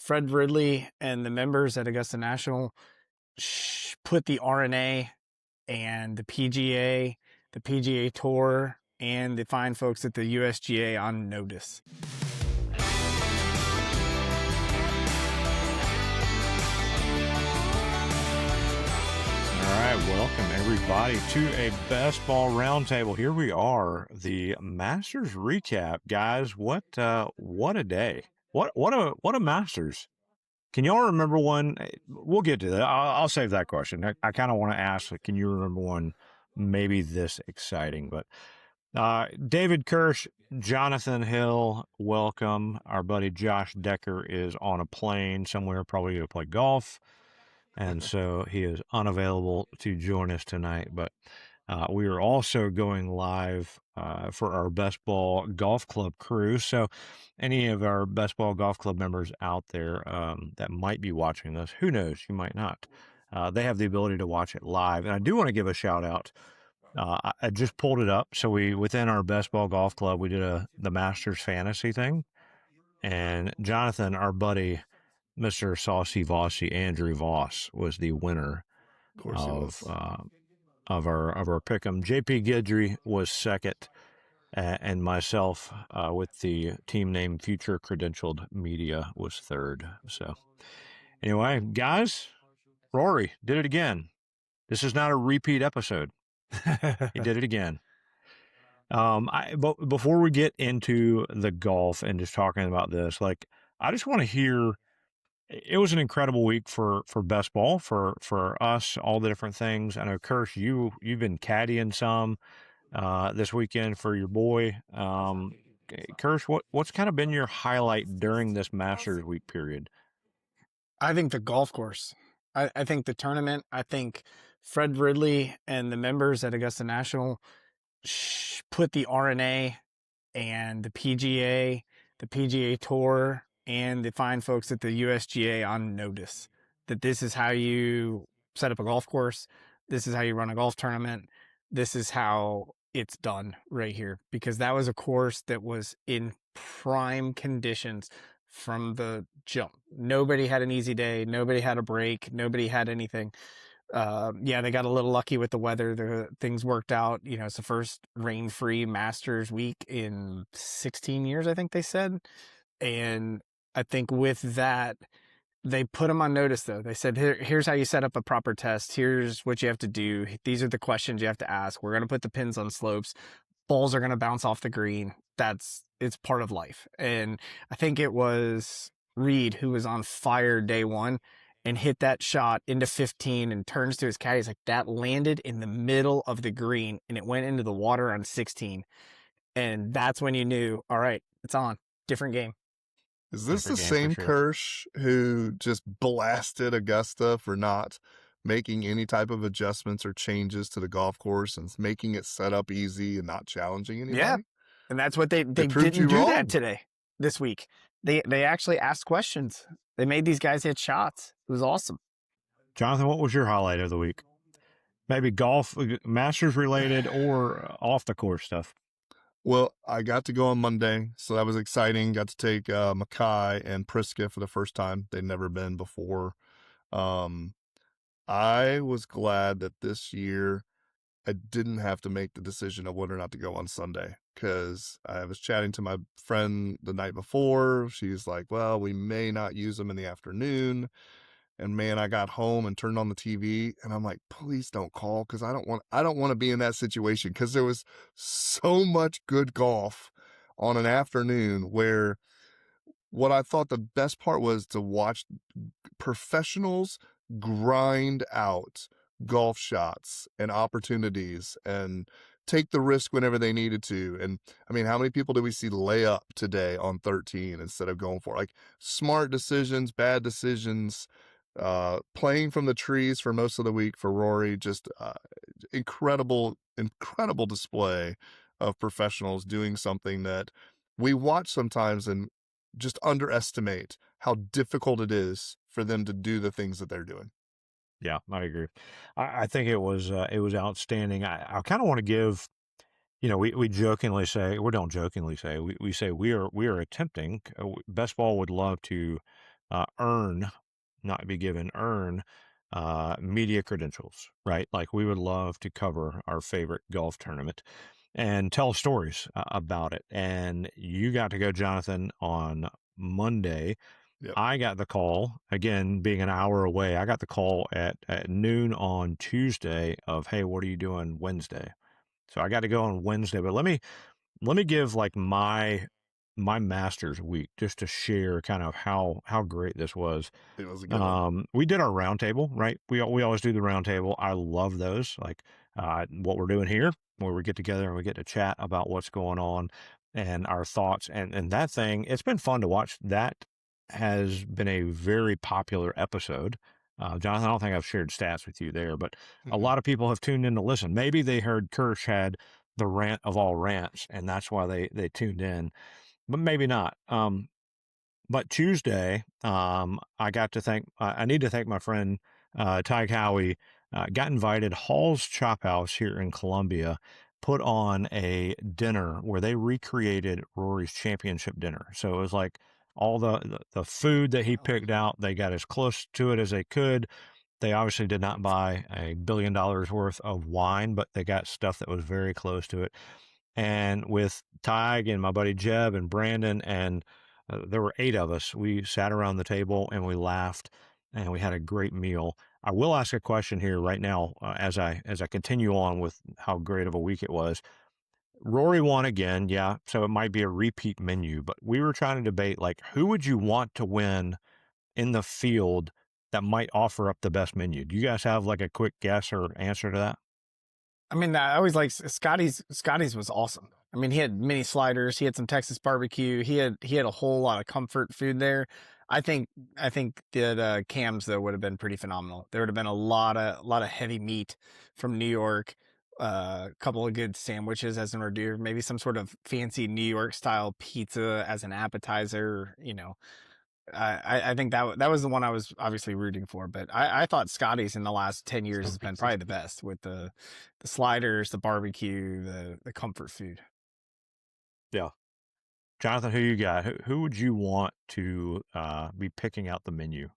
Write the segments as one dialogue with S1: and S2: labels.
S1: Fred Ridley and the members at Augusta National put the RNA and the PGA Tour, and the fine folks at the USGA on notice.
S2: All right, welcome everybody to a BestBall Roundtable. Here we are, the Masters recap, guys. What a day! What a Masters! Can y'all remember one? We'll get to that. I'll save that question. I kind of want to ask, can you remember one maybe this exciting? But David Kirsch, Jonathan Hill, welcome. Our buddy Josh Decker is on a plane somewhere, probably to play golf. And so he is unavailable to join us tonight. But we are also going live for our Best Ball Golf Club crew. So any of our Best Ball Golf Club members out there that might be watching this, who knows, you might not. They have the ability to watch it live. And I do want to give a shout out. I just pulled it up. So within our Best Ball Golf Club, we did the Masters fantasy thing. And Jonathan, our buddy, Mr. Saucy Vossy, Andrew Voss, was the winner of our pick'em. JP Guidry was second, and myself with the team name Future Credentialed Media was third. So anyway, guys, Rory did it again. This is not a repeat episode. He did it again. But before we get into the golf and just talking about this, I just want to hear. It was an incredible week for best ball for us, all the different things. I know, Kirsch, you've been caddying some this weekend for your boy. Kirsch, what's kind of been your highlight during this Masters week period?
S1: I think the golf course. I think the tournament. I think Fred Ridley and the members at Augusta National put the RNA and the PGA Tour, and the fine folks at the USGA on notice that this is how you set up a golf course. This is how you run a golf tournament. This is how it's done right here, because that was a course that was in prime conditions from the jump. Nobody had an easy day. Nobody had a break. Nobody had anything. They got a little lucky with the weather. Things worked out. It's the first rain-free Masters week in 16 years, I think they said. And I think with that, they put them on notice, though. They said, here's how you set up a proper test. Here's what you have to do. These are the questions you have to ask. We're going to put the pins on slopes. Balls are going to bounce off the green. It's part of life. And I think it was Reed who was on fire day one and hit that shot into 15 and turns to his caddy. He's like, that landed in the middle of the green and it went into the water on 16. And that's when you knew, all right, it's on. Different game.
S3: Is this the same Kirsch who just blasted Augusta for not making any type of adjustments or changes to the golf course and making it set up easy and not challenging anybody?
S1: Yeah, and that's what they didn't do that this week. They actually asked questions. They made these guys hit shots. It was awesome.
S2: Jonathan, what was your highlight of the week? Maybe golf, Masters related, or off the course stuff?
S3: Well, I got to go on Monday, so that was exciting. Got to take Mackay and Priska for the first time. They'd never been before. I was glad that this year I didn't have to make the decision of whether or not to go on Sunday, because I was chatting to my friend the night before. She's like, well, we may not use them in the afternoon. And man, I got home and turned on the TV and I'm like, please don't call, because I don't want to be in that situation, because there was so much good golf on an afternoon where what I thought the best part was to watch professionals grind out golf shots and opportunities and take the risk whenever they needed to. And I mean, how many people did we see lay up today on 13 instead of going for smart decisions, bad decisions? Playing from the trees for most of the week for Rory. Just incredible display of professionals doing something that we watch sometimes and just underestimate how difficult it is for them to do the things that they're doing.
S2: Yeah, I agree. I think it was outstanding. I kind of want to give, we jokingly say, we don't jokingly say, we say we are attempting. Best Ball would love to earn, not be given, earn media credentials, right? Like we would love to cover our favorite golf tournament and tell stories about it. And you got to go, Jonathan, on Monday.
S3: Yep.
S2: I got the call, again, being an hour away. I got the call at noon on Tuesday of, hey, what are you doing Wednesday? So I got to go on Wednesday. But let me give like my master's week just to share kind of how great this was.
S3: It was a good one.
S2: We did our roundtable, right? We always do the roundtable. I love those. Like what we're doing here, where we get together and we get to chat about what's going on and our thoughts. And that thing, it's been fun to watch. That has been a very popular episode. Jonathan, I don't think I've shared stats with you there, but a lot of people have tuned in to listen. Maybe they heard Kirsch had the rant of all rants, and that's why they tuned in, but maybe not. But Tuesday, I got to thank, I need to thank my friend, Ty Cowie, got invited. Hall's Chop House here in Columbia put on a dinner where they recreated Rory's championship dinner. So it was like all the food that he picked out, they got as close to it as they could. They obviously did not buy $1 billion worth of wine, but they got stuff that was very close to it. And with Tig and my buddy Jeb and Brandon, and there were 8 of us, we sat around the table and we laughed and we had a great meal. I will ask a question here right now as I continue on with how great of a week it was. Rory won again, yeah, so it might be a repeat menu, but we were trying to debate like who would you want to win in the field that might offer up the best menu. Do you guys have like a quick guess or answer to that?
S1: I mean, I always like Scotty's. Scotty's was awesome. I mean, he had mini sliders. He had some Texas barbecue. He had a whole lot of comfort food there. I think that Cam's though would have been pretty phenomenal. There would have been a lot of heavy meat from New York. A couple of good sandwiches as an hors d'oeuvre, maybe some sort of fancy New York style pizza as an appetizer. I think that was the one I was obviously rooting for, but I thought Scotty's in the last 10 years has been probably the best with the sliders, the barbecue, the comfort food.
S2: Yeah. Jonathan, who you got? Who would you want to be picking out the menu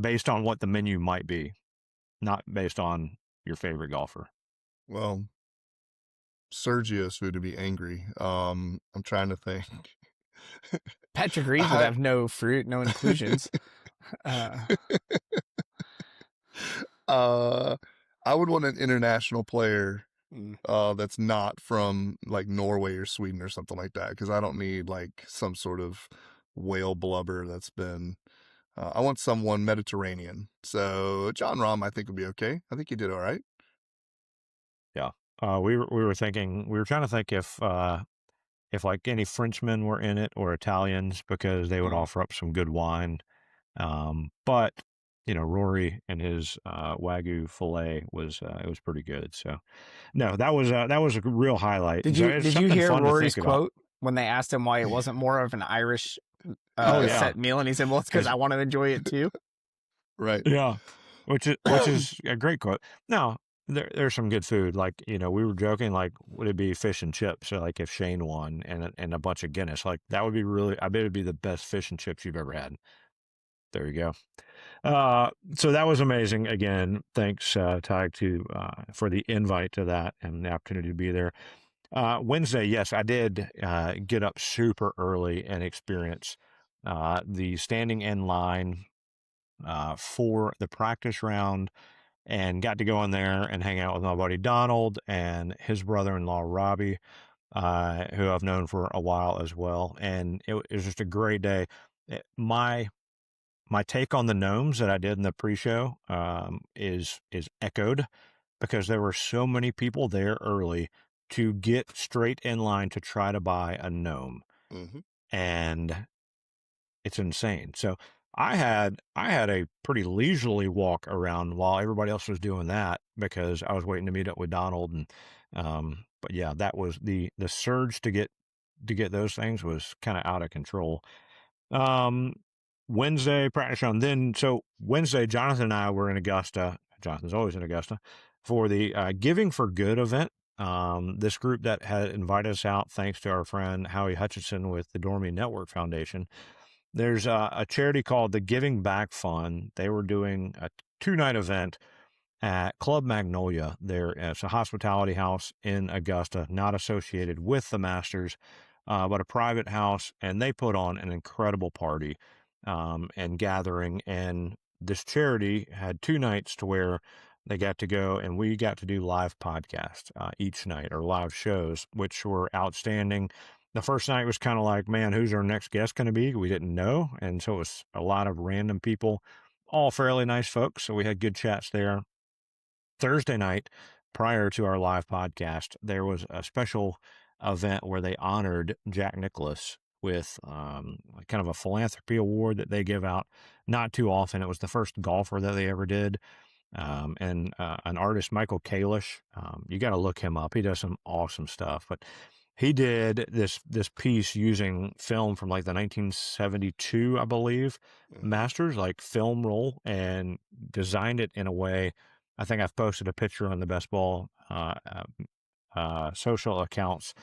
S2: based on what the menu might be, not based on your favorite golfer?
S3: Well, Sergio's food to be angry. I'm trying to think.
S1: Patrick Reed would have no fruit, no inclusions.
S3: I would want an international player
S1: Mm.
S3: that's not from like Norway or Sweden or something like that, because I don't need like some sort of whale blubber that's been. I want someone Mediterranean. So John Rahm, I think, would be okay. I think he did all right.
S2: Yeah. We were thinking, we were trying to think if like any Frenchmen were in it or Italians, because they would offer up some good wine. But Rory and his Wagyu filet was it was pretty good. So no, that was a real highlight.
S1: Did
S2: So
S1: you
S2: it's
S1: did you
S2: something
S1: hear
S2: fun to
S1: Rory's
S2: think about.
S1: quote when they asked him why it wasn't more of an Irish
S2: Oh, yeah.
S1: set meal, and he said, "Well, it's because I want to enjoy it too."
S3: Right.
S2: Yeah, which is a great quote. Now there's some good food. Like we were joking, like would it be fish and chips? So like if Shane won and a bunch of Guinness, like that would be really. I bet it'd be the best fish and chips you've ever had. There you go. So that was amazing. Again, thanks, Ty, for the invite to that and the opportunity to be there. Wednesday, yes, I did get up super early and experience the standing in line for the practice round, and got to go in there and hang out with my buddy Donald and his brother-in-law Robbie, who I've known for a while as well. And it was just a great day. My take on the gnomes that I did in the pre-show is echoed, because there were so many people there early to get straight in line to try to buy a gnome, and it's insane. So I had a pretty leisurely walk around while everybody else was doing that, because I was waiting to meet up with Donald. And but yeah, that was the surge to get those things was kind of out of control. Wednesday practice round. Then, so Wednesday, Jonathan and I were in Augusta. Jonathan's always in Augusta for the Giving for Good event. This group that had invited us out, thanks to our friend Howie Hutchinson with the Dormy Network Foundation. There's a charity called the Giving Back Fund. They were doing a 2-night event at Club Magnolia. There, it's a hospitality house in Augusta, not associated with the Masters, but a private house, and they put on an incredible party and gathering. And this charity had 2 nights to where they got to go, and we got to do live podcasts each night, or live shows, which were outstanding. The first night was kind of like, man, who's our next guest going to be? We didn't know, and so it was a lot of random people, all fairly nice folks. So we had good chats there. Thursday night, prior to our live podcast, there was a special event where they honored Jack Nicklaus with kind of a philanthropy award that they give out not too often. It was the first golfer that they ever did. And an artist, Michael Kalish, you got to look him up. He does some awesome stuff. But he did this piece using film from like the 1972, I believe, Masters, like film roll, and designed it in a way. I think I've posted a picture on the Best Ball social accounts.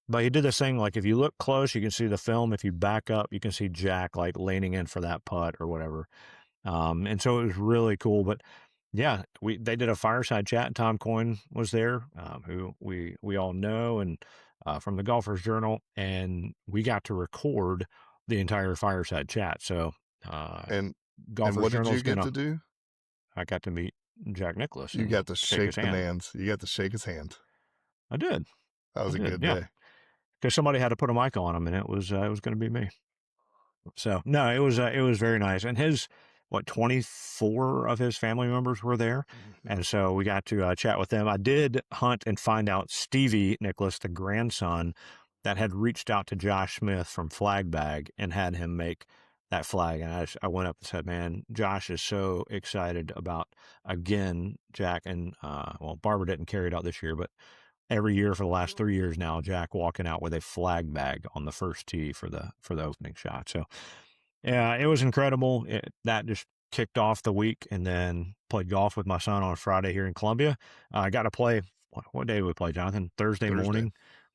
S2: But he did this thing, like if you look close, you can see the film. If you back up, you can see Jack like leaning in for that putt or whatever. And so it was really cool. But yeah, they did a fireside chat, and Tom Coyne was there, who we all know, and from the Golfer's Journal, and we got to record the entire fireside chat. So
S3: And
S2: Golfer's
S3: what did
S2: Journal
S3: you
S2: is
S3: get
S2: gonna.
S3: to do?
S2: I got to meet Jack Nicklaus
S3: You
S2: and
S3: got to
S2: shake his
S3: shake the
S2: hand.
S3: man's. You got to shake his hand.
S2: I did.
S3: That was
S2: I
S3: a
S2: did.
S3: good
S2: Yeah,
S3: day.
S2: because somebody had to put a mic on him, and it was going to be me. So no, it was very nice. And his 24 of his family members were there, and so we got to chat with them. I did hunt and find out Stevie Nicholas, the grandson, that had reached out to Josh Smith from Flag Bag and had him make that flag. And I went up and said, man, Josh is so excited about, again, Jack, and well, Barbara didn't carry it out this year, but every year for the last 3 years now, Jack walking out with a flag bag on the first tee for the opening shot. So yeah, it was incredible. That just kicked off the week, and then played golf with my son on Friday here in Columbia. I got to play. What day did we play, Jonathan? Thursday morning.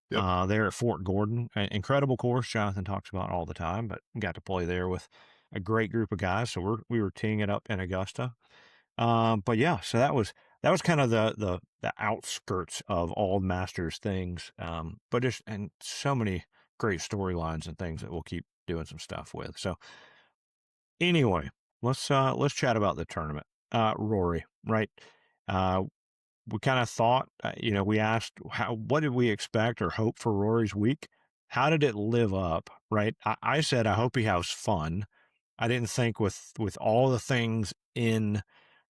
S3: Yep.
S2: There at Fort Gordon. An incredible course Jonathan talks about all the time, but got to play there with a great group of guys. So we were teeing it up in Augusta. But yeah, so that was kind of the outskirts of all Masters things. But just, and so many great storylines and things that we'll keep doing some stuff with. So anyway, let's chat about the tournament. Rory, right? We kind of thought, we asked what did we expect or hope for Rory's week? How did it live up? Right? I said, I hope he has fun. I didn't think with all the things in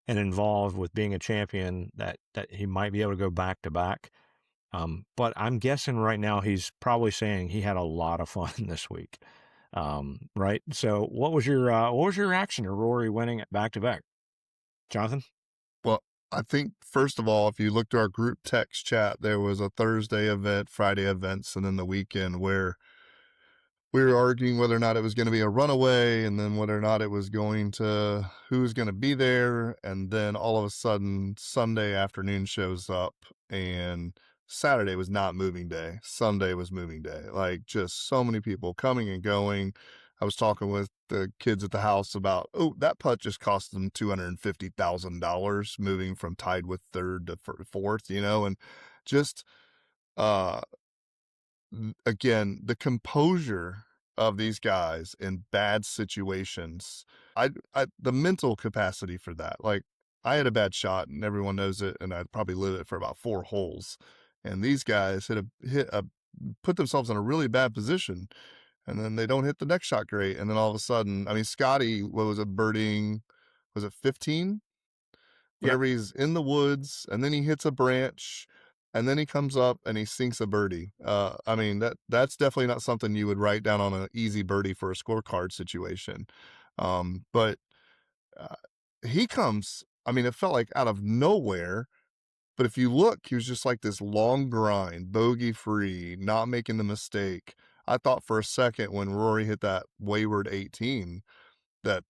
S2: and involved with being a champion that he might be able to go back to back. But I'm guessing right now he's probably saying he had a lot of fun this week. Right. So what was your reaction to Rory winning it back to back, Jonathan?
S3: Well, I think first of all, if you look to our group text chat, there was a Thursday event, Friday events, and then the weekend where we were arguing whether or not it was going to be a runaway, and then whether or not it was going to, who was going to be there. And then all of a sudden, Sunday afternoon shows up, and Saturday was not moving day. Sunday was moving day. Like, just so many people coming and going. I was talking with the kids at the house about, oh, that putt just cost them $250,000 moving from tied with third to fourth, and just, again, the composure of these guys in bad situations, the mental capacity for that. Like, I had a bad shot, and everyone knows it, and I probably lived it for about 4 holes. And these guys put themselves in a really bad position, and then they don't hit the next shot great. And then all of a sudden, I mean, Scotty, what was it, birding? Was it 15?
S2: Yep.
S3: Whenever he's in the woods, and then he hits a branch, and then he comes up and he sinks a birdie. I mean, that's definitely not something you would write down on an easy birdie for a scorecard situation. But he comes, I mean, it felt like out of nowhere. But if you look, he was just like this long grind, bogey free, not making the mistake. I thought for a second when Rory hit that wayward 18 that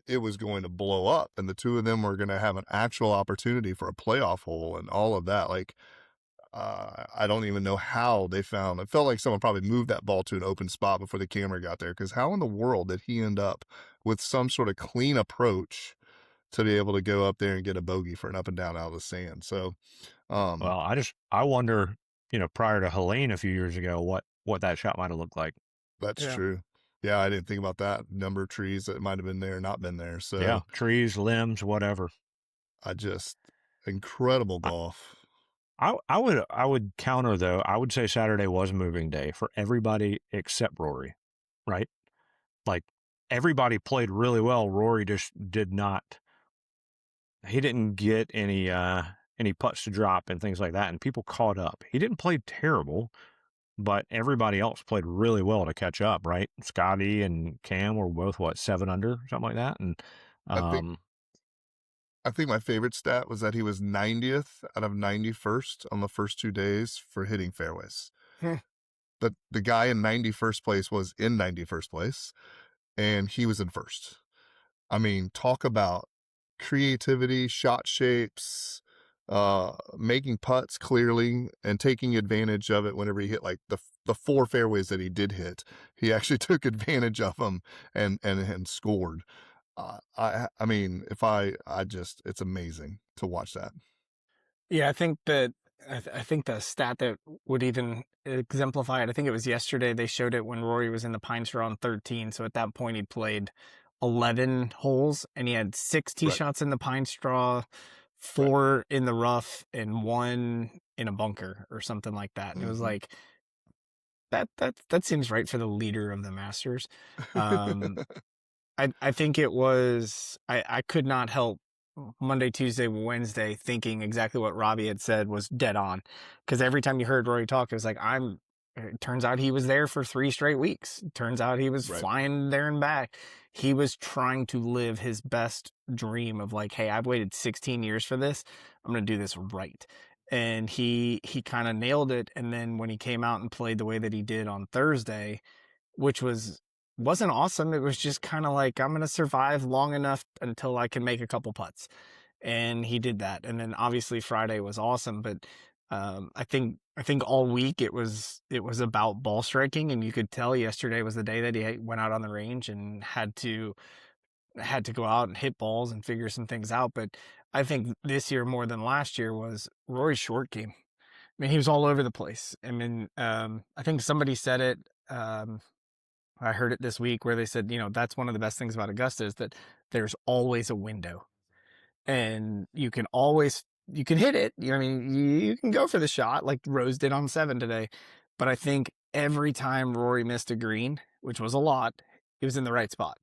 S3: it was going to blow up, and the two of them were going to have an actual opportunity for a playoff hole and all of that. Like, I don't even know how they found. It felt like someone probably moved that ball to an open spot before the camera got there. Because how in the world did he end up with some sort of clean approach to be able to go up there and get a bogey for an up and down out of the sand? So,
S2: Well, I wonder, prior to Helene a few years ago, what that shot might have looked like.
S3: that's
S1: Yeah.
S3: true. Yeah, I didn't think about that number of trees that might have been there, not been there.
S2: Yeah,
S3: So
S2: trees, limbs, whatever.
S3: I just incredible
S2: I,
S3: golf.
S2: I would counter though. I would say Saturday was a moving day for everybody except Rory, right? Like everybody played really well. Rory just did not. He didn't get any putts to drop and things like that, and people caught up. He didn't play terrible, but everybody else played really well to catch up, right? Scotty and Cam were both 7 under, something like that, and
S3: I think
S2: um,
S3: I think my favorite stat was that he was 90th out of 91st on the first 2 days for hitting fairways.
S1: Hmm.
S3: The guy in 91st place was in 91st place, and he was in first. I mean, talk about creativity, shot shapes, making putts clearly, and taking advantage of it whenever he hit like the 4 fairways that he did hit. He actually took advantage of them and scored. I mean, if I just, it's amazing to watch that.
S1: Yeah, I think that I think the stat that would even exemplify it. I think it was yesterday they showed it when Rory was in the Pine Straw on 13. So at that point he'd played 11 holes and he had 6 tee
S3: Right,
S1: shots in the Pine Straw,
S3: right.
S1: 4 in the rough, and 1 in a bunker or something like that. And it was
S3: Hmm.
S1: like that seems right for the leader of the Masters. Um, I think it was I could not help Monday, Tuesday, Wednesday thinking exactly what Robbie had said was dead on. Because every time you heard Rory talk, it was like, it turns out he was there for 3 straight weeks. It turns out he was
S3: Right.
S1: flying there and back. He was trying to live his best dream of like, hey, I've waited 16 years for this. I'm gonna do this right. And he kind of nailed it. And then when he came out and played the way that he did on Thursday, which wasn't awesome. It was just kind of like, I'm going to survive long enough until I can make a couple putts. And he did that. And then obviously Friday was awesome, but I think all week it was about ball striking, and you could tell yesterday was the day that he went out on the range and had to go out and hit balls and figure some things out. But I think this year more than last year was Rory's short game. I mean, he was all over the place. I mean, I think somebody said it. I heard it this week where they said, that's one of the best things about Augusta is that there's always a window and you can hit it. I mean, you can go for the shot like Rose did on 7 today. But I think every time Rory missed a green, which was a lot, he was in the right spot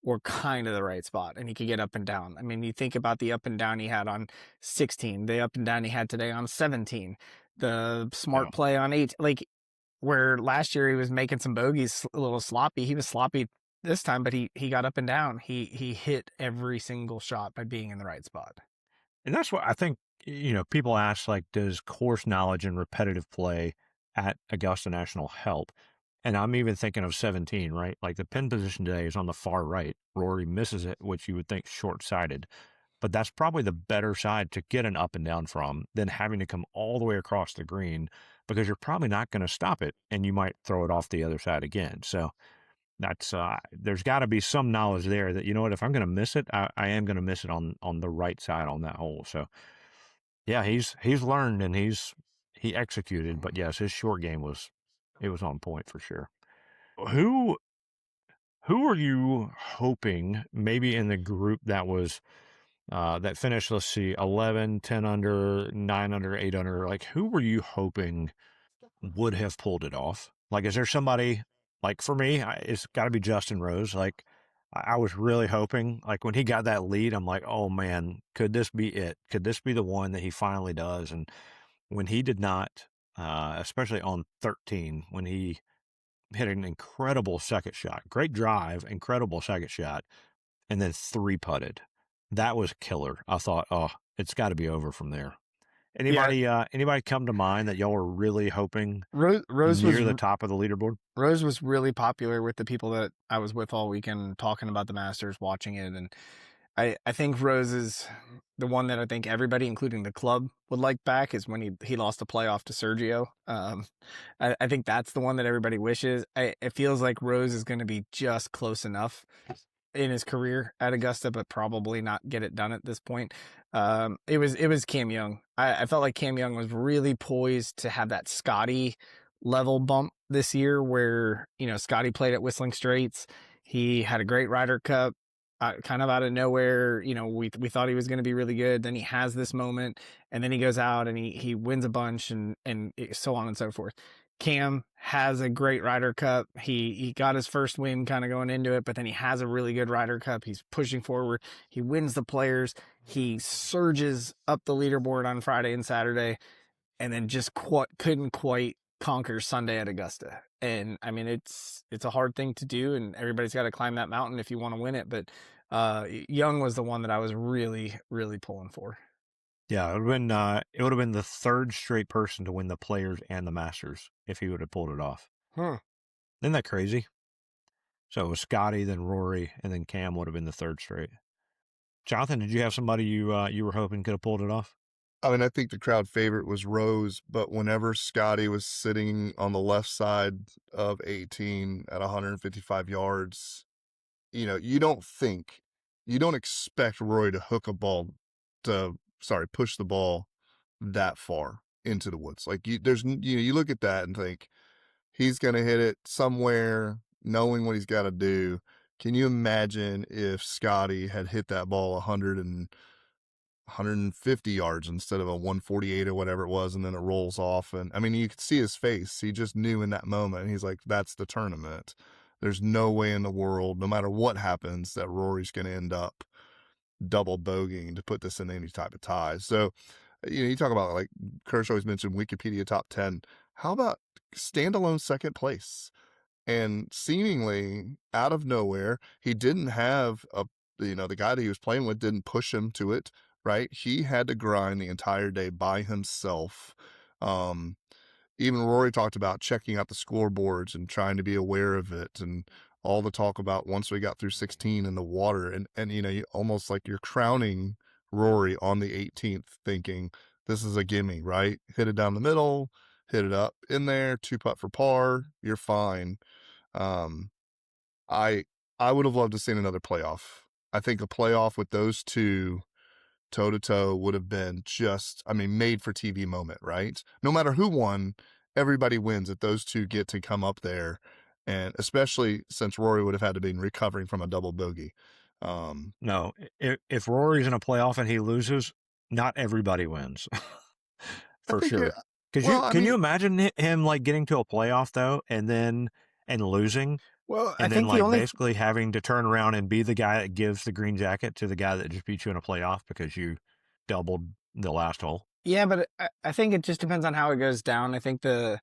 S1: or kind of the right spot and he could get up and down. I mean, you think about the up and down he had on 16, the up and down he had today on 17, the
S2: yeah.
S1: smart play on 8. Like, where last year he was making some bogeys a little sloppy. He was sloppy this time, but he got up and down. He hit every single shot by being in the right spot.
S2: And that's what I think, people ask, like, does course knowledge and repetitive play at Augusta National help? And I'm even thinking of 17, right? Like the pin position today is on the far right. Rory misses it, which you would think short-sighted. But that's probably the better side to get an up and down from than having to come all the way across the green because you're probably not going to stop it and you might throw it off the other side again. So that's there's got to be some knowledge there that, what, if I'm going to miss it, I am going to miss it on the right side on that hole. So yeah, he's learned and he executed, but yes, his short game was on point for sure. Who who are you hoping maybe in the group that finished, let's see, 11, 10 under, 9 under, 8 under, like who were you hoping would have pulled it off? Like, is there somebody, like for me, it's got to be Justin Rose. Like, I was really hoping, like when he got that lead, I'm like, oh man, could this be it? Could this be the one that he finally does? And when he did not, especially on 13, when he hit an incredible second shot, great drive, incredible second shot, and then 3-putted. That was killer. I thought, oh, it's got to be over from there.
S1: Yeah,
S2: Anybody come to mind that y'all were really hoping
S1: Rose was
S2: near the top of the leaderboard?
S1: Rose was really popular with the people that I was with all weekend talking about the Masters, watching it, and I think Rose is the one that I think everybody, including the club, would like back is when he lost the playoff to Sergio. I think that's the one that everybody wishes. It feels like Rose is going to be just close enough in his career at Augusta, but probably not get it done at this point. It was Cam Young. I felt like Cam Young was really poised to have that Scotty level bump this year, where Scotty played at Whistling Straits. He had a great Ryder Cup. Kind of out of nowhere, we thought he was going to be really good. Then he has this moment, and then he goes out and he wins a bunch, and so on and so forth. Cam has a great Ryder Cup. He got his first win kind of going into it, but then he has a really good Ryder Cup. He's pushing forward. He wins the Players. He surges up the leaderboard on Friday and Saturday, and then just couldn't quite conquer Sunday at Augusta. And I mean, it's a hard thing to do, and everybody's got to climb that mountain if you want to win it. But Young was the one that I was really, really pulling for.
S2: Yeah, it would have been the third straight person to win the Players and the Masters if he would have pulled it off. Isn't that crazy? So it was Scotty, then Rory, and then Cam would have been the third straight. Jonathan, did you have somebody you were hoping could have pulled it off?
S3: I mean, I think the crowd favorite was Rose, but whenever Scotty was sitting on the left side of 18 at 155 yards, you don't expect Rory to push the ball that far into the woods. Like you look at that and think he's going to hit it somewhere, knowing what he's got to do. Can you imagine if Scotty had hit that ball 150 yards instead of a 148 or whatever it was, and then it rolls off? And I mean, you could see his face. He just knew in that moment. He's like, that's the tournament. There's no way in the world, no matter what happens, that Rory's going to end up double bogeying to put this in any type of tie. So, you talk about, like Kirsch always mentioned, Wikipedia top 10. How about standalone second place? And seemingly out of nowhere, he didn't have the guy that he was playing with didn't push him to it, right? He had to grind the entire day by himself. Even Rory talked about checking out the scoreboards and trying to be aware of it, and all the talk about once we got through 16 in the water, and you almost like you're crowning Rory on the 18th, thinking this is a gimme, right? Hit it down the middle, hit it up in there, 2-putt for par, you're fine. I would have loved to seen another playoff. I think a playoff with those two toe-to-toe would have been made for TV moment, right? No matter who won, everybody wins if those two get to come up there, and especially since Rory would have had to be recovering from a double bogey.
S2: No, if Rory's in a playoff and he loses, not everybody wins. For sure. Can you imagine him like getting to a playoff though, and losing?
S1: Well,
S2: and then basically having to turn around and be the guy that gives the green jacket to the guy that just beat you in a playoff because you doubled the last hole.
S1: Yeah, but I think it just depends on how it goes down. I think the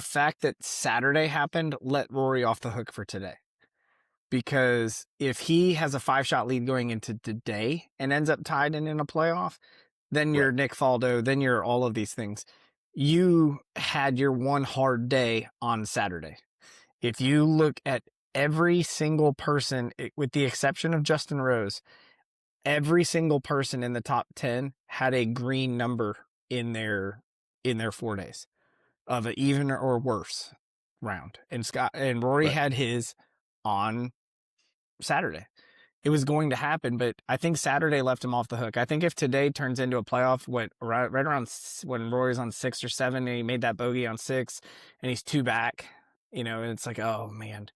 S1: fact that Saturday happened let Rory off the hook for today. Because if he has a 5-shot lead going into today and ends up tied in a playoff, then you're Nick Faldo, then you're all of these things. You had your one hard day on Saturday. If you look at every single person, with the exception of Justin Rose, every single person in the top 10 had a green number in their 4 days of an even or worse round. And Rory had his on Saturday. It was going to happen, but I think Saturday left him off the hook. I think if today turns into a playoff, right around when Rory's on 6 or 7, and he made that bogey on 6, and he's 2 back, and it's like, oh man.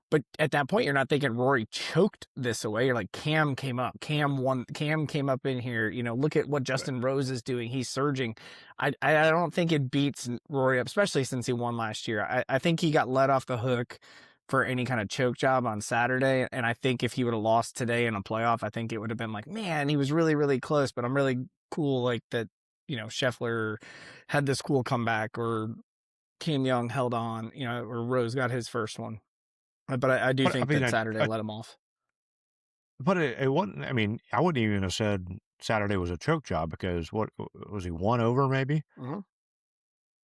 S1: But at that point, you're not thinking Rory choked this away. You're like, Cam came up. Cam won. Cam came up in here. Look at what Justin Rose is doing. He's surging. I don't think it beats Rory up, especially since he won last year. I think he got let off the hook for any kind of choke job on Saturday. And I think if he would have lost today in a playoff, I think it would have been like, man, he was really, really close, but I'm really cool like that, Scheffler had this cool comeback, or Cam Young held on, or Rose got his first one. But I do think that Saturday let him off.
S2: But it wasn't, I wouldn't even have said Saturday was a choke job, because what was he, 1 over maybe?
S1: Mm-hmm.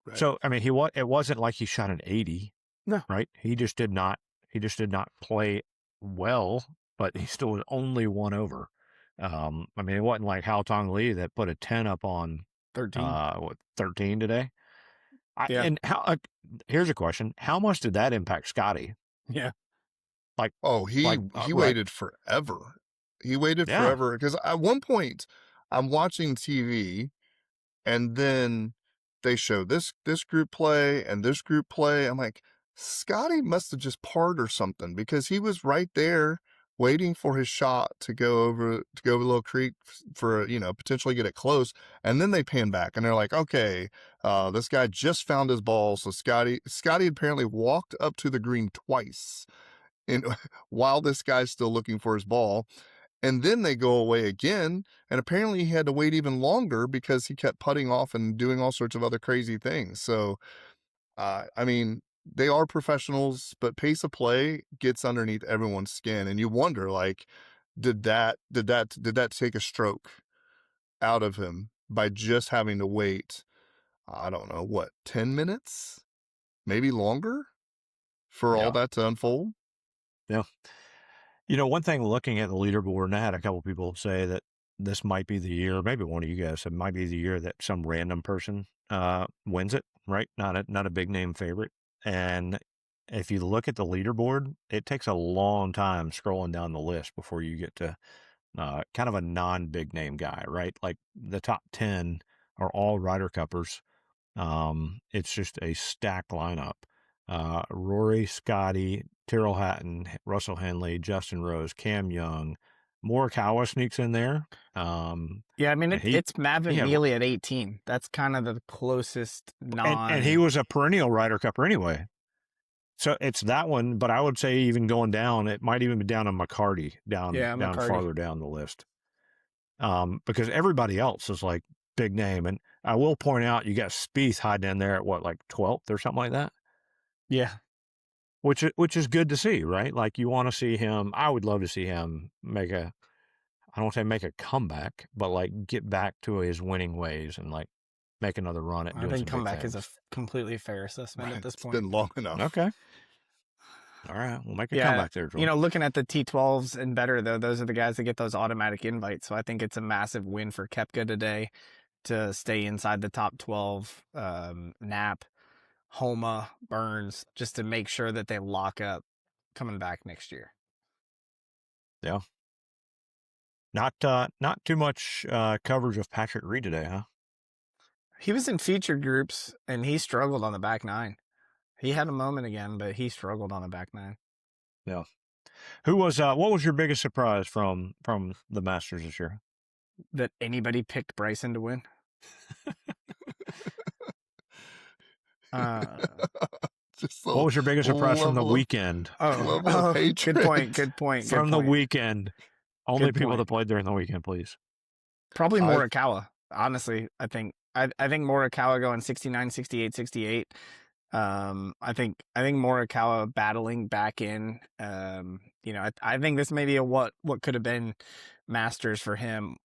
S2: Right. So, it wasn't like he shot an 80.
S1: No.
S2: Right? He just did not play well but he still was only one over. I mean, it wasn't like Hao Tong Lee that put a 10 up on
S1: 13.
S2: 13 today.
S1: Yeah.
S2: And here's a question: how much did that impact Scotty?
S1: Yeah.
S2: Like,
S3: Oh, he
S2: right?
S3: waited forever. He waited
S2: Yeah,
S3: forever because at one point I'm watching TV and then they show this group play and this group play. I'm like, Scotty must have just parred or something because he was right there waiting for his shot to go over Little Creek for potentially get it close. And then they pan back and they're like, okay, this guy just found his ball. So Scotty apparently walked up to the green twice and while this guy's still looking for his ball. And then they go away again. And apparently he had to wait even longer because he kept putting off and doing all sorts of other crazy things. So, I mean, they are professionals, but pace of play gets underneath everyone's skin. And you wonder, like, did that take a stroke out of him by just having to wait, I don't know, what, 10 minutes? Maybe longer for all
S2: yeah,
S3: that to unfold?
S2: yeah. One thing looking at the leaderboard, and I had a couple people say that this might be the year, maybe one of you guys said might be the year that some random person wins it, right? Not a big name favorite. And if you look at the leaderboard, it takes a long time scrolling down the list before you get to kind of a non-big name guy, right? Like the top 10 are all Ryder Cuppers. It's just a stacked lineup. Rory, Scotty, Tyrrell Hatton, Russell Henley, Justin Rose, Cam Young, Morikawa sneaks in there.
S1: Yeah, I mean
S2: And
S1: it's
S2: he
S1: Mavin
S2: had,
S1: Neely at 18. That's kind of the closest
S2: and he
S1: non.
S2: was a perennial Ryder Cupper anyway. So it's that one, but I would say even going down, it might even be down on McCarty,
S1: Yeah,
S2: down
S1: McCarty.
S2: farther down the list. Because everybody else is like big name. And I will point out, you got Spieth hiding in there at what, like 12th or something like that?
S1: Yeah.
S2: Which is good to see, right? Like you want to see him. I would love to see him make a, I don't want to say make a comeback, but like get back to his winning ways and like make another run at
S1: I
S2: doing
S1: think
S2: some big
S1: comeback is a
S2: things.
S1: completely fair assessment at
S3: Right.
S1: this
S3: It's
S1: point.
S3: been long enough.
S2: Okay. All right. We'll make a
S1: Yeah,
S2: comeback there, Joel.
S1: looking at the T12s and better though, those are the guys that get those automatic invites. So I think it's a massive win for Koepka today to stay inside the top 12. Knapp, Homa, Burns, just to make sure that they lock up coming back next year.
S2: Yeah. Not too much coverage of Patrick Reed today, huh?
S1: He was in featured groups and he struggled on the back nine. He had a moment again, but he struggled on the back nine.
S2: Yeah. Who was what was your biggest surprise from the Masters this year?
S1: That anybody picked Bryson to win.
S3: Just
S2: What was your biggest surprise from the
S3: level of
S2: weekend?
S3: level of hatred.
S1: Good point.
S2: From the weekend. Only
S1: Good
S2: people
S1: point.
S2: that played during the weekend, please.
S1: Probably Morikawa. Honestly, I think Morikawa going 69, 68, 68. I think Morikawa battling back in. I think this may be a what could have been Masters for him.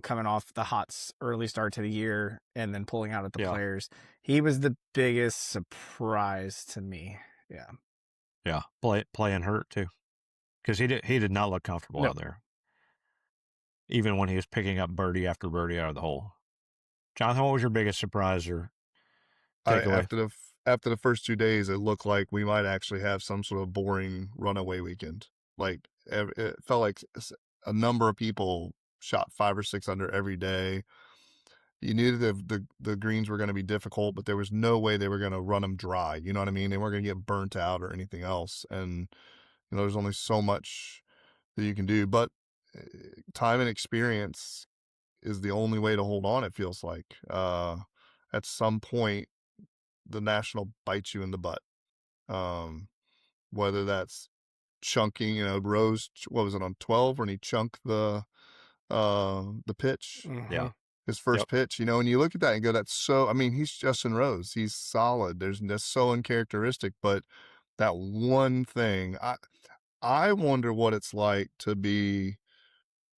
S1: Coming off the early start to the year and then pulling out at the Players. He was the biggest surprise to me. Yeah.
S2: Yeah. Playing hurt too. Because he did not look comfortable out there. Even when he was picking up birdie after birdie out of the hole. Jonathan, what was your biggest surprise or takeaway?
S3: After the first 2 days, it looked like we might actually have some sort of boring runaway weekend. Like it felt like a number of people shot 5 or 6 under every day. You knew the greens were going to be difficult, but there was no way they were going to run them dry. You know what I mean? They weren't going to get burnt out or anything else. And there's only so much that you can do. But time and experience is the only way to hold on. It feels like at some point the National bites you in the butt. Whether that's chunking, Rose, what was it on 12 when he chunked the pitch?
S1: Mm-hmm.
S2: Yeah.
S3: His first pitch, and you look at that and go, that's so, I mean, he's Justin Rose. He's solid. That's so uncharacteristic, but that one thing, I wonder what it's like to be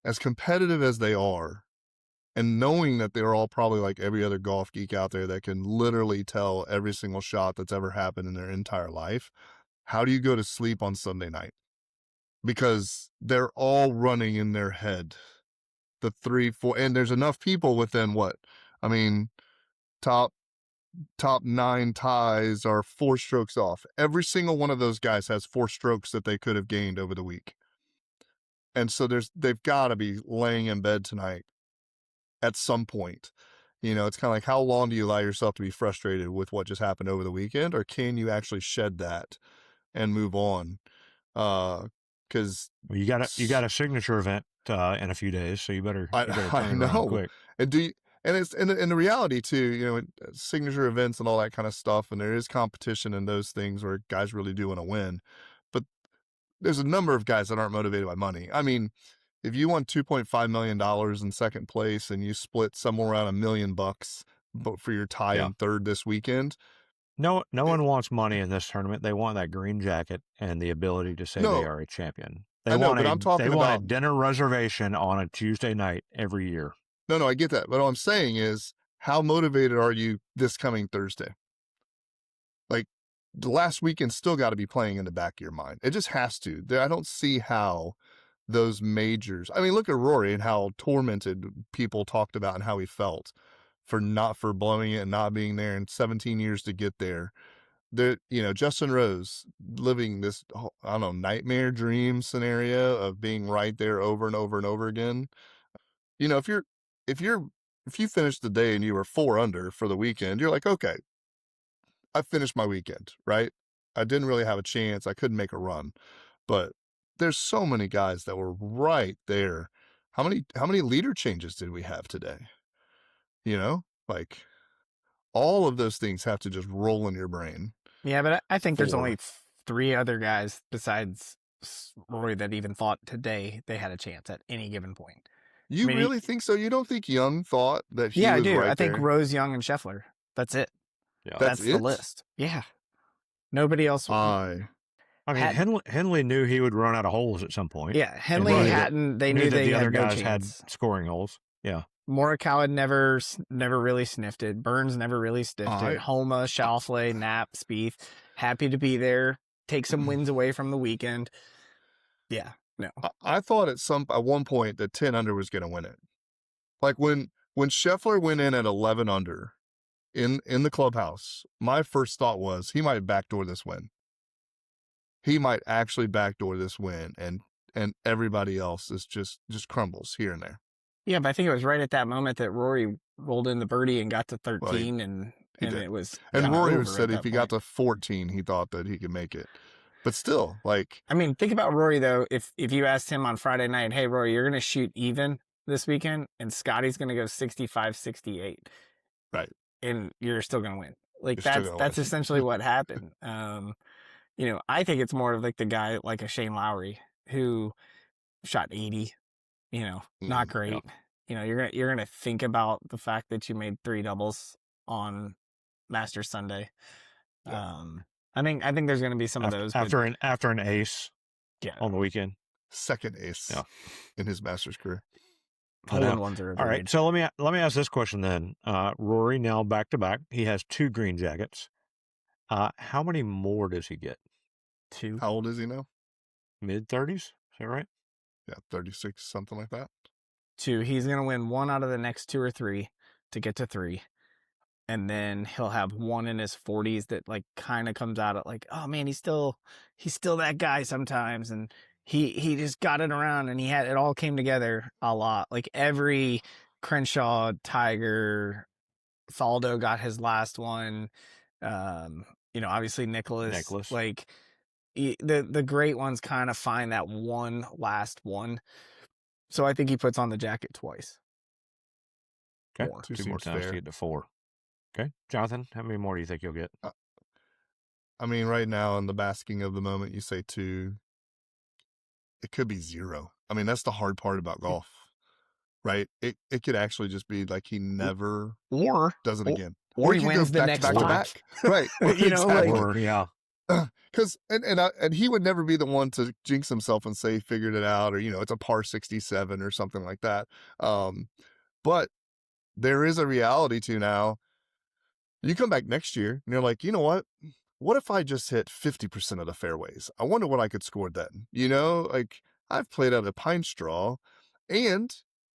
S3: as competitive as they are and knowing that they're all probably like every other golf geek out there that can literally tell every single shot that's ever happened in their entire life. How do you go to sleep on Sunday night? because they're all running in their head. The 3, 4, and there's enough people within what? I mean, top 9 ties are 4 strokes off. Every single one of those guys has 4 strokes that they could have gained over the week. And so they've got to be laying in bed tonight at some point. It's kind of like, how long do you allow yourself to be frustrated with what just happened over the weekend, or can you actually shed that and move on? Because
S2: you got a signature event in a few days, so you better
S3: I
S2: turn it around quick.
S3: And it's in the reality too, signature events and all that kind of stuff, and there is competition in those things where guys really do want to win, but there's a number of guys that aren't motivated by money. I mean, if you won $2.5 million in second place and you split somewhere around $1 million for your tie in third this weekend.
S2: No one wants money in this tournament. They want that green jacket and the ability to say they are a champion. They want a dinner reservation on a Tuesday night every year.
S3: No, I get that. But all I'm saying is, how motivated are you this coming Thursday? Like, the last weekend still got to be playing in the back of your mind. It just has to. I don't see how those majors. I mean, look at Rory and how tormented people talked about and how he felt for blowing it and not being there in 17 years to get there. Justin Rose living this, I don't know, nightmare dream scenario of being right there over and over and over again. If you finished the day and you were 4 under for the weekend, you're like, okay, I finished my weekend, right? I didn't really have a chance. I couldn't make a run, but there's so many guys that were right there. How many leader changes did we have today? Like, all of those things have to just roll in your brain.
S1: Yeah, but I think there's only 3 other guys besides Rory that even thought today they had a chance at any given point.
S3: You really think so? You don't think Young thought that he was
S1: I do.
S3: right
S1: I think
S3: there?
S1: Rose, Young, and Scheffler. That's it.
S2: Yeah,
S1: that's the list. Yeah. Nobody else.
S2: Henley knew he would run out of holes at some point.
S1: Yeah, Henley hadn't. They knew
S2: that the other
S1: no
S2: guys
S1: chance.
S2: had scoring holes. Yeah.
S1: Morikawa never really sniffed it. Burns never really sniffed it. Homa, Schauffele, Knapp, Spieth, happy to be there. Take some wins away from the weekend. Yeah, no.
S3: I thought at one point that 10 under was going to win it. Like when Scheffler went in at 11 under in the clubhouse, my first thought was he might backdoor this win. He might actually backdoor this win, and everybody else is just crumbles here and there.
S1: Yeah, but I think it was right at that moment that Rory rolled in the birdie and got to 13, and it was.
S3: And Rory said if he got to 14, he thought that he could make it. But still, like,
S1: I mean, think about Rory though. If you asked him on Friday night, hey Rory, you're going to shoot even this weekend, and Scotty's going to go 65, 68,
S3: right,
S1: and you're still going to win. Like that's essentially what happened. I think it's more of like the guy like a Shane Lowry who shot 80. Not great.
S2: Yeah.
S1: You're gonna think about the fact that you made 3 doubles on Masters Sunday.
S3: Yeah.
S1: I think there's gonna be some of those
S2: after an ace. Yeah. On the weekend.
S3: Second ace. Yeah. In his Masters career.
S1: Hole-in-ones are
S2: all right. So let me ask this question then. Rory now back to back. He has 2 green jackets. How many more does he get?
S1: 2.
S3: How old is he now?
S2: Mid-30s. Is that right?
S3: Yeah, 36, something like that.
S1: 2. He's going to win 1 out of the next 2 or 3 to get to 3. And then he'll have 1 in his 40s that like kind of comes out at like, oh man, he's still that guy sometimes. And he just got it around, and it all came together a lot. Like every Crenshaw, Tiger, Faldo got his last one. Obviously Nicholas. Like the great ones kind of find that one last one. So I think he puts on the jacket twice.
S2: Okay, 2 more times to get to 4. Okay, Jonathan, how many more do you think you'll get?
S3: I mean, right now in the basking of the moment, you say 2. It could be 0. I mean, that's the hard part about golf, right? It could actually just be like he never does it again,
S1: or he wins the next back,
S3: right?
S2: Exactly. Yeah.
S3: Because and he would never be the one to jinx himself and say he figured it out, or it's a par 67 or something like that. But there is a reality to now. You come back next year and you're like, you know what? what if I just hit 50% of the fairways? I wonder what I could score then. You know, like I've played out a pine straw, and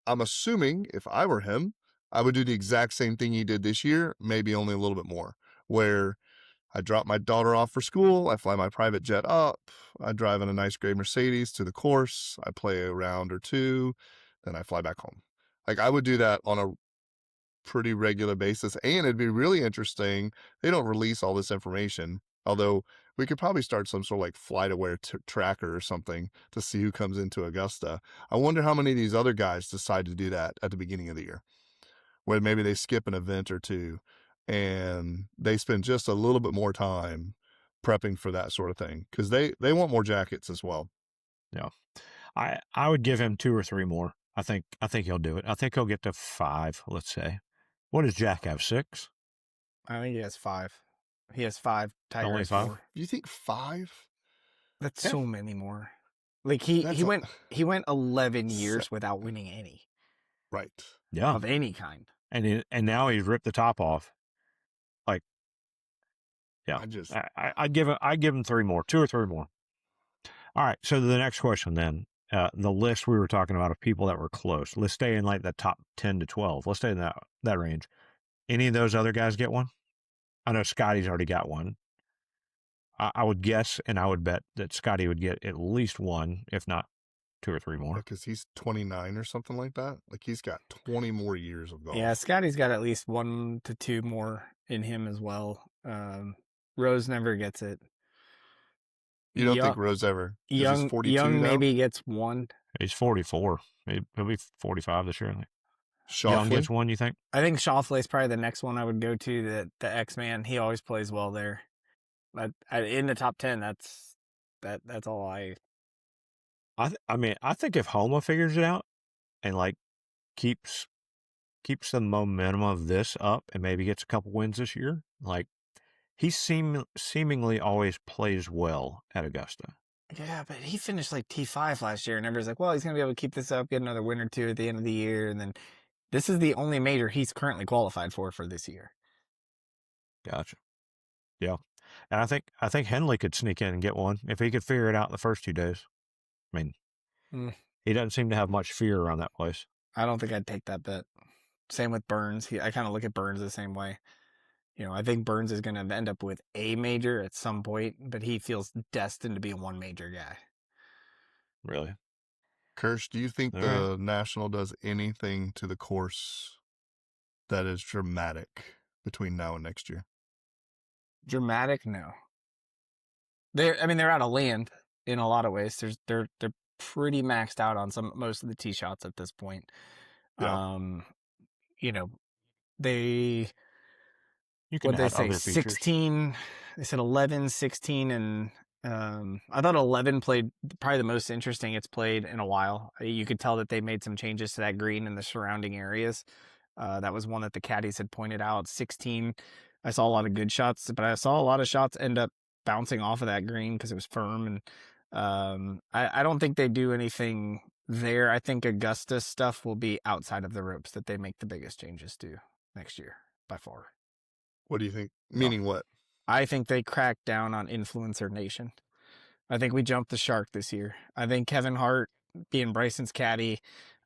S3: I'm assuming if I were him, I would do the exact same thing he did this year, maybe only a little bit more, where I drop my daughter off for school, I fly my private jet up, I drive in a nice gray Mercedes to the course, I play a round or two, then I fly back home. Like I would do that on a pretty regular basis, and it'd be really interesting. They don't release all this information, although we could probably start some sort of like flight aware tracker or something to see who comes into Augusta. I wonder how many of these other guys decide to do that at the beginning of the year, where maybe they skip an event or two and they spend just a little bit more time prepping for that sort of thing, because they want more jackets as well.
S2: Yeah. I would give him 2 or 3 more. I think he'll do it. I think he'll get to 5, let's say. What does Jack have, 6?
S1: I think he has 5. He has 5. Tiger
S2: Only
S1: has
S2: 5?
S1: 4.
S3: You think 5?
S1: That's
S2: Yeah.
S1: so many more. Like he went 11 years without winning any.
S3: Right.
S2: Yeah.
S1: Of any kind.
S2: And now he's ripped the top off. Like, yeah. I'd give him 3 more, 2 or 3 more. All right. So the next question then, the list we were talking about of people that were close. Let's stay in like the top 10 to 12. Let's stay in that range. Any of those other guys get one? I know Scotty's already got one. I would guess, and I would bet that Scotty would get at least one, if not 2 or 3 more.
S3: Because he's 29 or something like that. Like he's got 20 more years of golf.
S1: Yeah, Scotty's got at least 1 to 2 more in him as well. Rose never gets it.
S3: You don't think Rose ever?
S1: Young maybe gets 1.
S2: He's 44. He'll be 45 this year, I think.
S3: Young
S2: gets 1, you think?
S1: I think Schauffele's probably the next one I would go to. The X-Man, he always plays well there. But in the top 10, that's all I.
S2: I mean, I think if Homa figures it out and like keeps the momentum of this up and maybe gets a couple wins this year, like he seemingly always plays well at Augusta.
S1: Yeah, but he finished like T5 last year, and everybody's like, well, he's going to be able to keep this up, get another win or 2 at the end of the year, and then this is the only major he's currently qualified for this year.
S2: Gotcha. Yeah. And I think Henley could sneak in and get one if he could figure it out the first 2 days. I mean, he doesn't seem to have much fear around that place.
S1: I don't think I'd take that bet. Same with Burns. I kind of look at Burns the same way. You know, I think Burns is going to end up with a major at some point, but he feels destined to be a 1 major guy.
S2: Really?
S3: Kirsch, do you think the National does anything to the course that is dramatic between now and next year?
S1: Dramatic? No. They're out of land in a lot of ways. They're pretty maxed out on most of the tee shots at this point.
S3: Yeah.
S1: You know, you can
S2: add other
S1: 16. They said 11, 16, and I thought 11 played probably the most interesting it's played in a while. You could tell that they made some changes to that green and the surrounding areas. That was one that the caddies had pointed out. 16, I saw a lot of good shots, but I saw a lot of shots end up bouncing off of that green because it was firm. And I don't think they do anything there. I think Augusta stuff will be outside of the ropes that they make the biggest changes to next year by far.
S3: What do you think? Meaning what?
S1: I think they crack down on influencer nation. I think we jumped the shark this year. I think Kevin Hart being Bryson's caddy.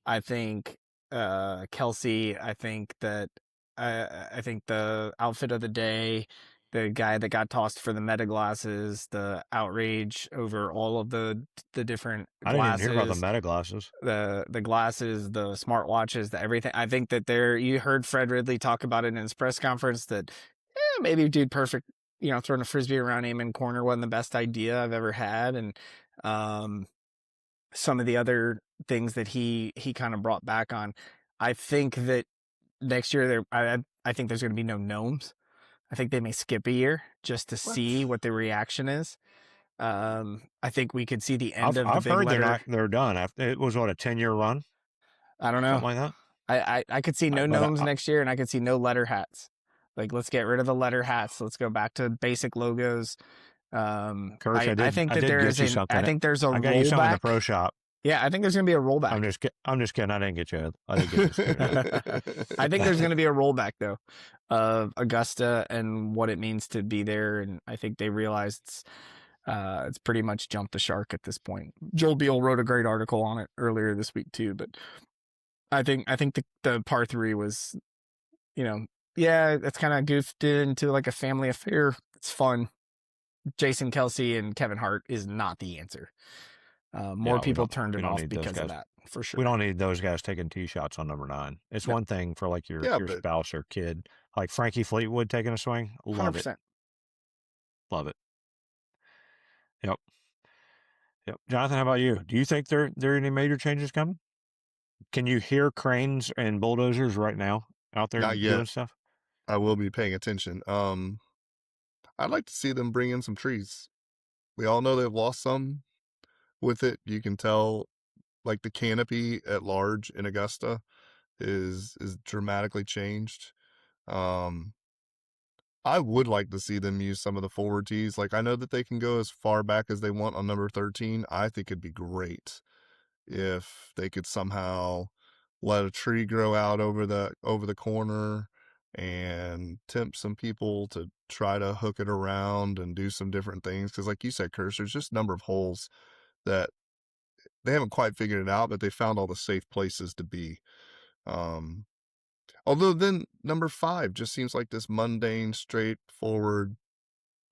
S1: I think Kelsey. I think that I think the outfit of the day, the guy that got tossed for the meta glasses, the outrage over all of the different glasses.
S2: I didn't even hear about the meta glasses.
S1: The glasses, the smartwatches, the everything. I think that you heard Fred Ridley talk about it in his press conference that maybe Dude Perfect, throwing a frisbee around him in corner wasn't the best idea I've ever had. And some of the other things that he kind of brought back on. I think that next year I think there's going to be no gnomes. I think they may skip a year just to see what the reaction is. I think we could see the end of the
S2: I've
S1: big
S2: heard
S1: letter.
S2: they're done. It was, what, a 10-year run?
S1: I don't know.
S2: Something like that?
S1: I could see no gnomes next year, and I could see no letter hats. Like, let's get rid of the letter hats. Let's go back to basic logos.
S2: Kurt,
S1: I think that there is I think there's a
S2: I got you something in the
S1: rollback.
S2: pro shop.
S1: Yeah, I think there's going to be a rollback.
S2: I'm just kidding. I didn't get you. I didn't get you scared.
S1: I think there's going to be a rollback though of Augusta and what it means to be there, and I think they realized it's pretty much jumped the shark at this point. Joel Beal wrote a great article on it earlier this week too, but I think the par 3 was, yeah, it's kind of goofed into like a family affair. It's fun. Jason Kelsey and Kevin Hart is not the answer. More people turned it off because of that, for sure.
S2: We don't need those guys taking tee shots on number 9. It's one thing for like your spouse or kid, like Frankie Fleetwood taking a swing. Love 100%. It. Love it. Yep. Jonathan, how about you? Do you think there are any major changes coming? Can you hear cranes and bulldozers right now out there doing stuff?
S3: I will be paying attention. I'd like to see them bring in some trees. We all know they've lost some with it. You can tell, like, the canopy at large in Augusta is dramatically changed. I would like to see them use some of the forward tees. Like, I know that they can go as far back as they want on number 13. I think it'd be great if they could somehow let a tree grow out over the corner and tempt some people to try to hook it around and do some different things. Because like you said, Curse, there's just a number of holes that they haven't quite figured it out, but they found all the safe places to be. Although then number 5 just seems like this mundane, straightforward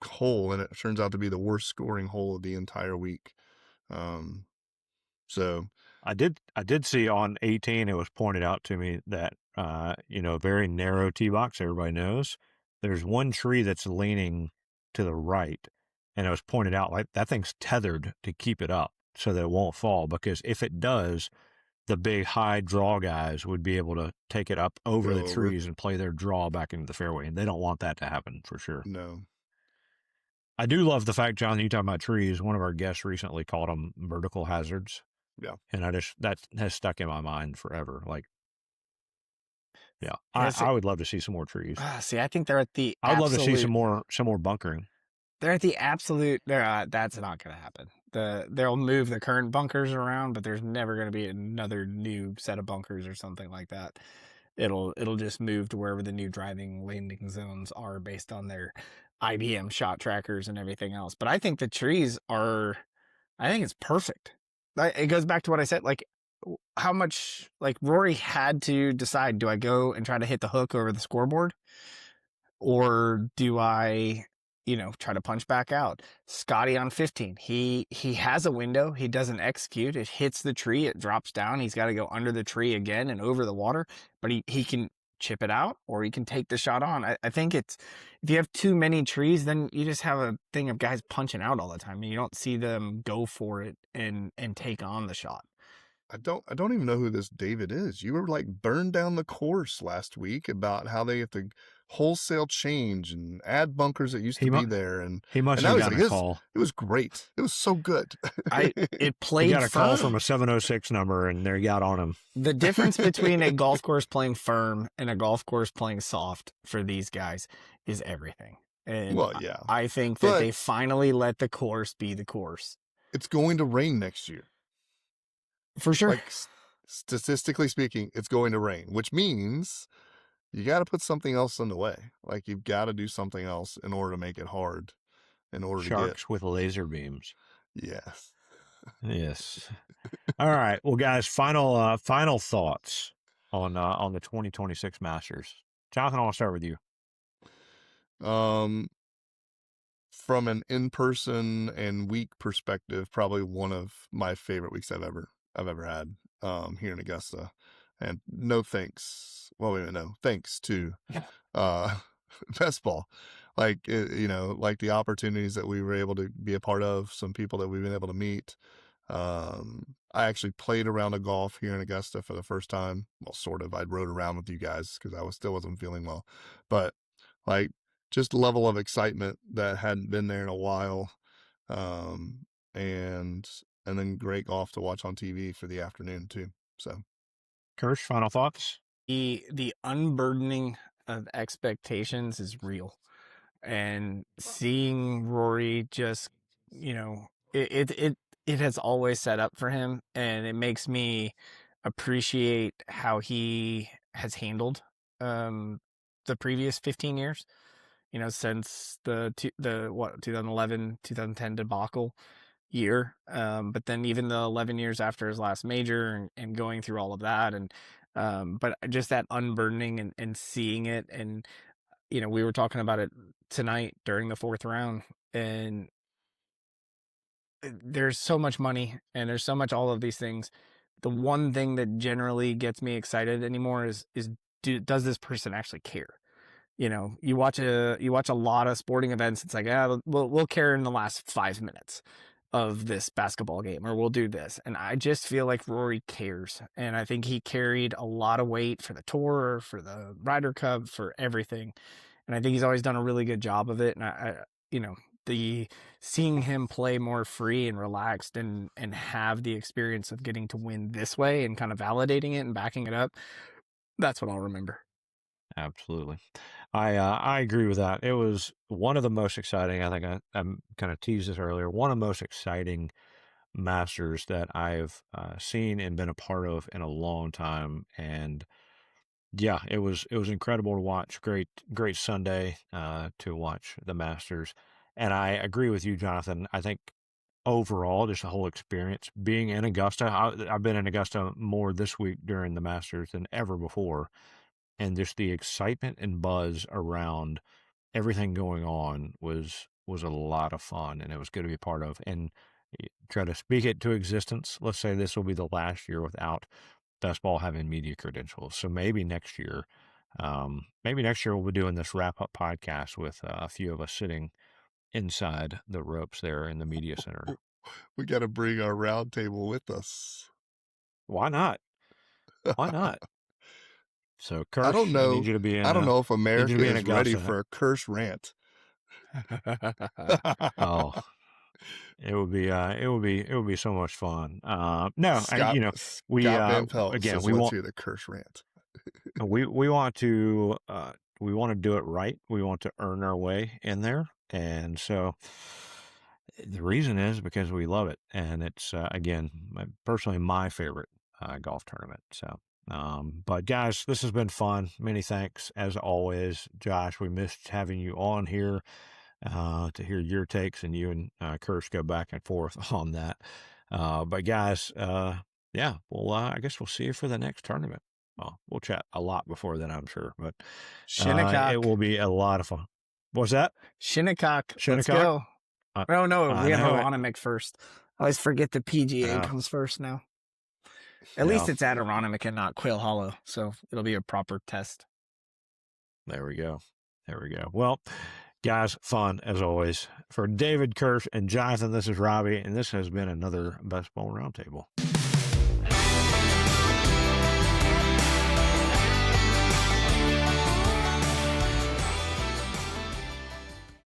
S3: hole, and it turns out to be the worst scoring hole of the entire week. So
S2: I did see on 18, it was pointed out to me that, very narrow tee box, everybody knows. There's one tree that's leaning to the right, and it was pointed out like that thing's tethered to keep it up so that it won't fall, because if it does, the big high draw guys would be able to take it up over the trees and play their draw back into the fairway, and they don't want that to happen for sure.
S3: No.
S2: I do love the fact, John, you talking about trees. One of our guests recently called them vertical hazards.
S3: Yeah.
S2: And that has stuck in my mind forever. Like, I would love to see some more trees.
S1: See, I think they're at the
S2: I'd love to see some more bunkering.
S1: They're at the absolute, that's not going to happen. They'll move the current bunkers around, but there's never going to be another new set of bunkers or something like that. It'll just move to wherever the new driving landing zones are based on their IBM shot trackers and everything else. But I think the trees I think it's perfect. It goes back to what I said, like how much, like Rory had to decide, do I go and try to hit the hook over the scoreboard, or do I, try to punch back out? Scotty on 15, he has a window, he doesn't execute, it hits the tree, it drops down, he's got to go under the tree again and over the water, but he can chip it out, or he can take the shot on. I think it's, if you have too many trees, then you just have a thing of guys punching out all the time, and you don't see them go for it and take on the shot.
S3: I don't even know who this David is. You were like burned down the course last week about how they have to wholesale change and add bunkers that used to be there, and
S2: he must have got a call.
S3: It was great. It was so good.
S1: It played.
S2: He got a call from a 706 number, and there got on him.
S1: The difference between a golf course playing firm and a golf course playing soft for these guys is everything. And I think that they finally let the course be the course.
S3: It's going to rain next year.
S1: For sure.
S3: Like, statistically speaking, it's going to rain, which means you got to put something else in the way. Like, you've got to do something else in order to make it hard. In order to get
S2: sharks with laser beams.
S3: Yes.
S2: Yes. All right. Well, guys, final thoughts on the 2026 Masters. Jonathan, I want to start with you.
S3: From an in-person and week perspective, probably one of my favorite weeks I've ever had here in Augusta. And no thanks. Well, wait a minute, no thanks to BestBall. Like, like the opportunities that we were able to be a part of, some people that we've been able to meet. I actually played around a golf here in Augusta for the first time. Well, sort of. I rode around with you guys because I still wasn't feeling well. But like, just level of excitement that hadn't been there in a while. And then great golf to watch on TV for the afternoon too. So,
S2: Kirsch, final thoughts?
S1: The unburdening of expectations is real, and seeing Rory just, it has always set up for him, and it makes me appreciate how he has handled the previous 15 years. Since the 2011 2010 debacle year, but then even the 11 years after his last major, and going through all of that, and but just that unburdening, and seeing it, and we were talking about it tonight during the fourth round, and there's so much money, and there's so much all of these things. The one thing that generally gets me excited anymore is does this person actually care? You watch a lot of sporting events. It's like, we'll care in the last 5 minutes of this basketball game, or we'll do this. And I just feel like Rory cares, and I think he carried a lot of weight for the tour, for the Ryder Cup, for everything. And I think he's always done a really good job of it. And the seeing him play more free and relaxed, and have the experience of getting to win this way, and kind of validating it and backing it up, that's what I'll remember.
S2: Absolutely. I agree with that. It was one of the most exciting, I think I'm kind of teased this earlier, one of the most exciting Masters that I've seen and been a part of in a long time. And yeah, it was incredible to watch. Great Sunday to watch the Masters. And I agree with you, Jonathan. I think overall, just the whole experience being in Augusta, I've been in Augusta more this week during the Masters than ever before. And just the excitement and buzz around everything going on was a lot of fun, and it was good to be a part of, and try to speak it to existence. Let's say this will be the last year without BestBall having media credentials. So maybe next year we'll be doing this wrap-up podcast with a few of us sitting inside the ropes there in the media center.
S3: We got to bring our roundtable with us.
S2: Why not? Why not? So, Kirsch,
S3: I don't know.
S2: I need you to be in.
S3: I don't know if America is ready
S2: Augusta.
S3: for a Kirsch rant.
S2: Oh, it would be so much fun. No,
S3: Scott,
S2: we
S3: Van Pelt
S2: again,
S3: says,
S2: we
S3: let's
S2: want
S3: hear the Kirsch rant.
S2: we want to do it right. We want to earn our way in there, and so the reason is because we love it, and it's again, personally my favorite golf tournament. So. But guys, this has been fun. Many thanks as always, Josh. We missed having you on here to hear your takes, and you and Kirsch go back and forth on that. But guys, yeah, well, I guess we'll see you for the next tournament. Well, we'll chat a lot before then, I'm sure, but it will be a lot of fun. What's that?
S1: Shinnecock. Let's go. Oh no, we have Aronimink first. I always forget the PGA comes first now. At least it's at Aronimink and not Quail Hollow, so it'll be a proper test.
S2: There we go. Well, guys, fun as always. For David, Kirsch, and Jonathan, this is Robbie, and this has been another BestBall Roundtable.